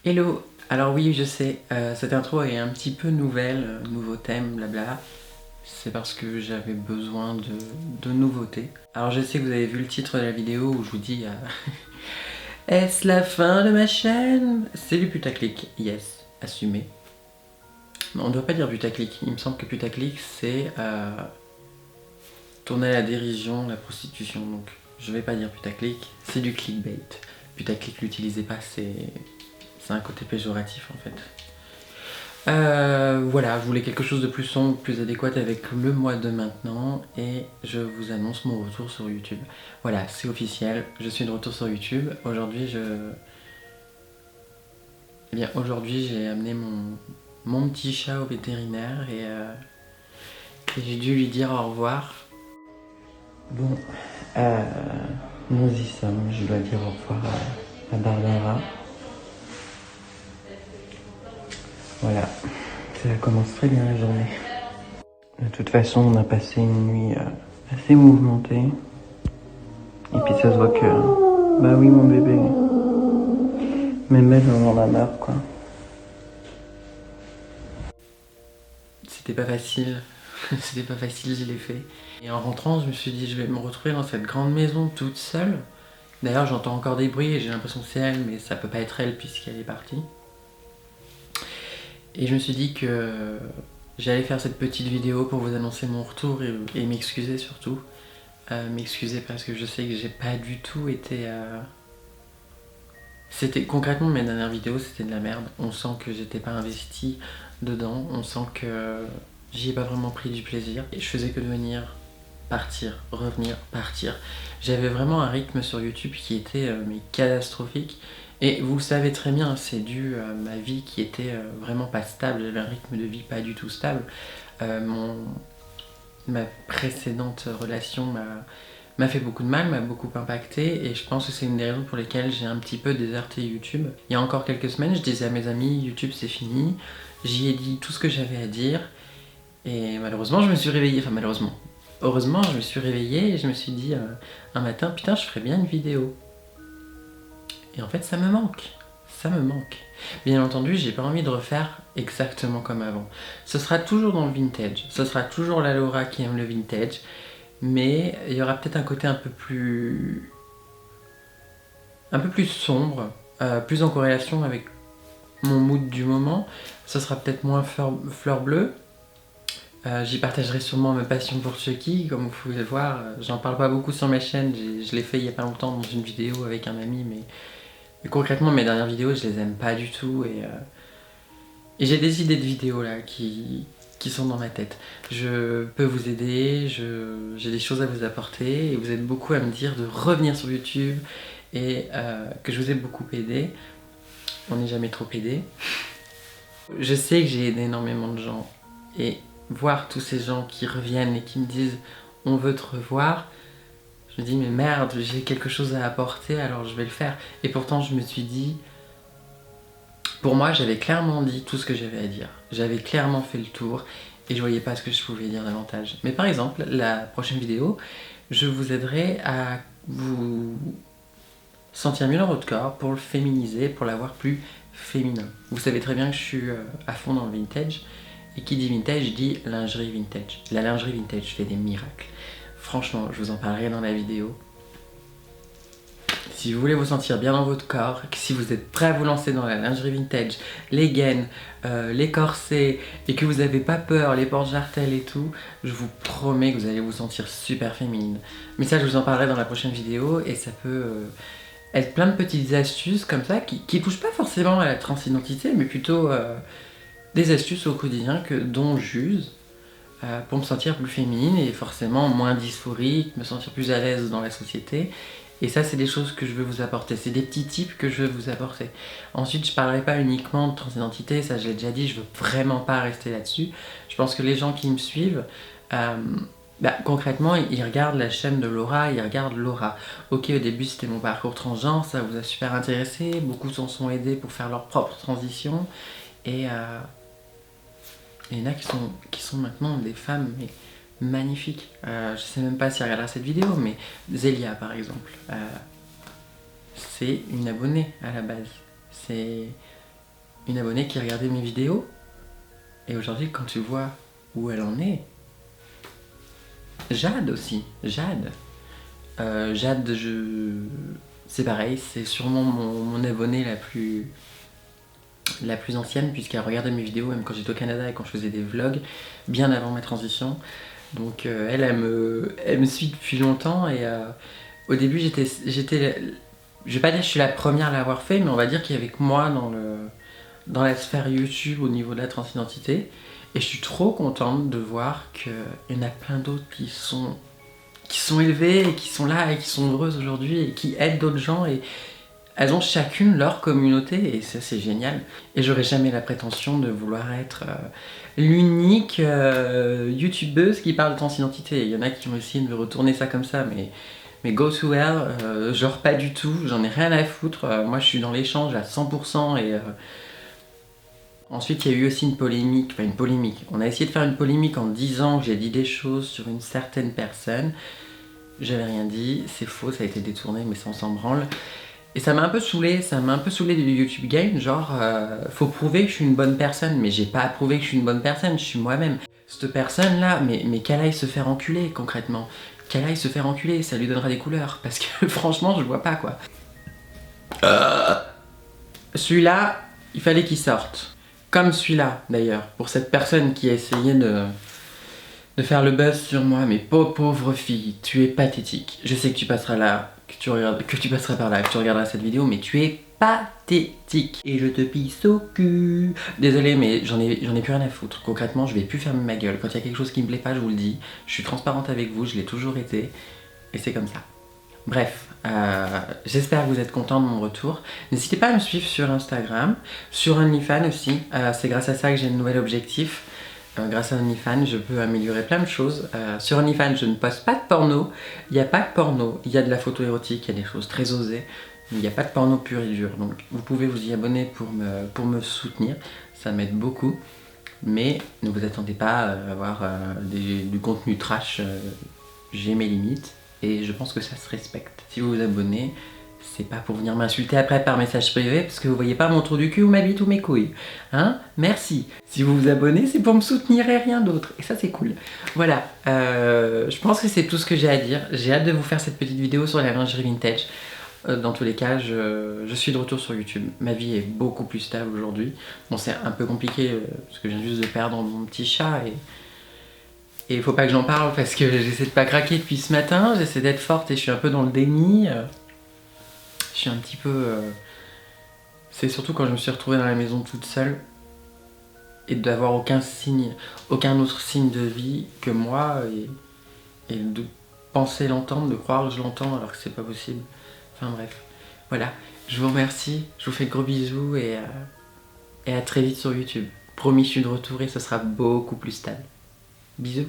Hello. Alors oui, je sais, cette intro est un petit peu nouvelle, nouveau thème, blabla. C'est parce que j'avais besoin de nouveautés. Alors je sais que vous avez vu le titre de la vidéo où je vous dis Est-ce la fin de ma chaîne? C'est du putaclic, yes, assumé. Mais on ne doit pas dire putaclic, il me semble que putaclic c'est tourner à la dérision, la prostitution, donc je vais pas dire putaclic, c'est du clickbait. Putaclic, l'utilisez pas, c'est un côté péjoratif en fait. Voilà, je voulais quelque chose de plus sombre, plus adéquat avec le mois de maintenant et je vous annonce mon retour sur YouTube. Voilà, c'est officiel, je suis de retour sur YouTube. Aujourd'hui, aujourd'hui j'ai amené mon petit chat au vétérinaire et j'ai dû lui dire au revoir. Bon, nous y sommes, je dois dire au revoir à Barbara. Voilà, ça commence très bien la journée. De toute façon, on a passé une nuit assez mouvementée. Et puis ça se voit que... Bah oui, mon bébé. Même elle, on en a marre, quoi. C'était pas facile. C'était pas facile, je l'ai fait. Et en rentrant, je me suis dit, je vais me retrouver dans cette grande maison toute seule. D'ailleurs, j'entends encore des bruits et j'ai l'impression que c'est elle, mais ça peut pas être elle puisqu'elle est partie. Et je me suis dit que j'allais faire cette petite vidéo pour vous annoncer mon retour et m'excuser surtout. M'excuser parce que je sais que j'ai pas du tout été... C'était concrètement mes dernières vidéos, c'était de la merde. On sent que j'étais pas investi dedans, on sent que j'y ai pas vraiment pris du plaisir. Et je faisais que de venir, partir, revenir, partir. J'avais vraiment un rythme sur YouTube qui était mais catastrophique. Et vous le savez très bien, c'est dû à ma vie qui était vraiment pas stable. J'avais un rythme de vie pas du tout stable. Ma précédente relation m'a fait beaucoup de mal, m'a beaucoup impacté et je pense que c'est une des raisons pour lesquelles j'ai un petit peu déserté YouTube. Il y a encore quelques semaines, je disais à mes amis YouTube c'est fini, j'y ai dit tout ce que j'avais à dire et malheureusement je me suis réveillée, enfin malheureusement, heureusement je me suis réveillée et je me suis dit un matin putain je ferais bien une vidéo. Et en fait ça me manque, ça me manque. Bien entendu j'ai pas envie de refaire exactement comme avant. Ce sera toujours dans le vintage, ce sera toujours la Laura qui aime le vintage. Mais il y aura peut-être un côté un peu plus sombre, plus en corrélation avec mon mood du moment. Ce sera peut-être moins fleur bleue. J'y partagerai sûrement ma passion pour Chucky, comme vous pouvez le voir. J'en parle pas beaucoup sur ma chaîne, je l'ai fait il y a pas longtemps dans une vidéo avec un ami, mais concrètement mes dernières vidéos je les aime pas du tout et j'ai des idées de vidéos là qui sont dans ma tête. Je peux vous aider, j'ai des choses à vous apporter et vous êtes beaucoup à me dire de revenir sur YouTube et que je vous ai beaucoup aidé. On n'est jamais trop aidé. Je sais que j'ai aidé énormément de gens et voir tous ces gens qui reviennent et qui me disent on veut te revoir, je me dis mais merde, j'ai quelque chose à apporter alors je vais le faire. Et pourtant je me suis dit, pour moi j'avais clairement dit tout ce que j'avais à dire. J'avais clairement fait le tour et je voyais pas ce que je pouvais dire davantage. Mais par exemple, la prochaine vidéo, je vous aiderai à vous sentir mieux dans votre corps pour le féminiser, pour l'avoir plus féminin. Vous savez très bien que je suis à fond dans le vintage et qui dit vintage dit lingerie vintage. La lingerie vintage fait des miracles. Franchement, je vous en parlerai dans la vidéo. Si vous voulez vous sentir bien dans votre corps, si vous êtes prêt à vous lancer dans la lingerie vintage, les gaines, les corsets, et que vous n'avez pas peur, les porte-jartelles et tout, je vous promets que vous allez vous sentir super féminine. Mais ça, je vous en parlerai dans la prochaine vidéo, et ça peut être plein de petites astuces comme ça, qui touchent pas forcément à la transidentité, mais plutôt des astuces au quotidien dont j'use pour me sentir plus féminine, et forcément moins dysphorique, me sentir plus à l'aise dans la société. Et ça, c'est des choses que je veux vous apporter. C'est des petits tips que je veux vous apporter. Ensuite, je parlerai pas uniquement de transidentité. Ça, je l'ai déjà dit. Je veux vraiment pas rester là-dessus. Je pense que les gens qui me suivent, concrètement, ils regardent la chaîne de Laura. Ils regardent Laura. Ok, au début, c'était mon parcours transgenre. Ça vous a super intéressé. Beaucoup s'en sont aidés pour faire leur propre transition. Et il y en a qui sont maintenant des femmes... Mais, magnifique. Je sais même pas si elle regardera cette vidéo, mais Zélia par exemple, c'est une abonnée à la base. C'est une abonnée qui regardait mes vidéos. Et aujourd'hui, quand tu vois où elle en est, Jade aussi, Jade. Jade, c'est pareil, c'est sûrement mon abonnée la plus ancienne, puisqu'elle regardait mes vidéos même quand j'étais au Canada et quand je faisais des vlogs, bien avant ma transition. Donc elle me suit depuis longtemps et au début j'étais, je vais pas dire que je suis la première à l'avoir fait, mais on va dire qu'il y avait que moi dans la sphère YouTube au niveau de la transidentité. Et je suis trop contente de voir qu'il y en a plein d'autres qui sont élevées et qui sont là et qui sont heureuses aujourd'hui et qui aident d'autres gens et elles ont chacune leur communauté et ça c'est génial. Et j'aurais jamais la prétention de vouloir être l'unique youtubeuse qui parle de transidentité. Il y en a qui ont essayé de me retourner ça comme ça, mais go to hell, genre pas du tout, j'en ai rien à foutre. Moi je suis dans l'échange à 100% et ensuite il y a eu aussi une polémique, enfin une polémique. On a essayé de faire une polémique en disant que j'ai dit des choses sur une certaine personne. J'avais rien dit, c'est faux, ça a été détourné mais ça on s'en branle. Et ça m'a un peu saoulé du YouTube game, genre faut prouver que je suis une bonne personne, mais j'ai pas à prouver que je suis une bonne personne, je suis moi-même. Cette personne là, mais qu'elle aille se faire enculer concrètement, qu'elle aille se faire enculer, ça lui donnera des couleurs, parce que franchement je vois pas quoi. Celui-là, il fallait qu'il sorte. Comme celui-là d'ailleurs, pour cette personne qui a essayé de faire le buzz sur moi, mais pauvre fille, tu es pathétique. Je sais que tu passeras là, que tu passeras par là, que tu regarderas cette vidéo, mais tu es pathétique. Et je te pisse au cul. Désolé, mais j'en ai plus rien à foutre. Concrètement, je vais plus fermer ma gueule. Quand il y a quelque chose qui me plaît pas, je vous le dis. Je suis transparente avec vous, je l'ai toujours été. Et c'est comme ça. Bref, j'espère que vous êtes contents de mon retour. N'hésitez pas à me suivre sur Instagram, sur OnlyFans aussi. C'est grâce à ça que j'ai de nouvel objectif. Grâce à OnlyFans, je peux améliorer plein de choses. Sur OnlyFans, je ne poste pas de porno. Il n'y a pas de porno. Il y a de la photo érotique, il y a des choses très osées. Mais il n'y a pas de porno pur et dur. Donc vous pouvez vous y abonner pour me soutenir. Ça m'aide beaucoup. Mais ne vous attendez pas à avoir du contenu trash. J'ai mes limites. Et je pense que ça se respecte. Si vous vous abonnez, c'est pas pour venir m'insulter après par message privé parce que vous voyez pas mon trou du cul ou ma bite ou mes couilles. Hein? Merci. Si vous vous abonnez, c'est pour me soutenir et rien d'autre. Et ça, c'est cool. Voilà. Je pense que c'est tout ce que j'ai à dire. J'ai hâte de vous faire cette petite vidéo sur la lingerie vintage. Dans tous les cas, je suis de retour sur YouTube. Ma vie est beaucoup plus stable aujourd'hui. Bon, c'est un peu compliqué parce que je viens juste de perdre mon petit chat et il faut pas que j'en parle parce que j'essaie de pas craquer depuis ce matin. J'essaie d'être forte et je suis un peu dans le déni. Je suis un petit peu... C'est surtout quand je me suis retrouvée dans la maison toute seule et d'avoir aucun autre signe de vie que moi et de penser l'entendre, de croire que je l'entends alors que c'est pas possible. Enfin bref, voilà. Je vous remercie, je vous fais de gros bisous et à très vite sur YouTube. Promis, je suis de retour et ce sera beaucoup plus stable. Bisous.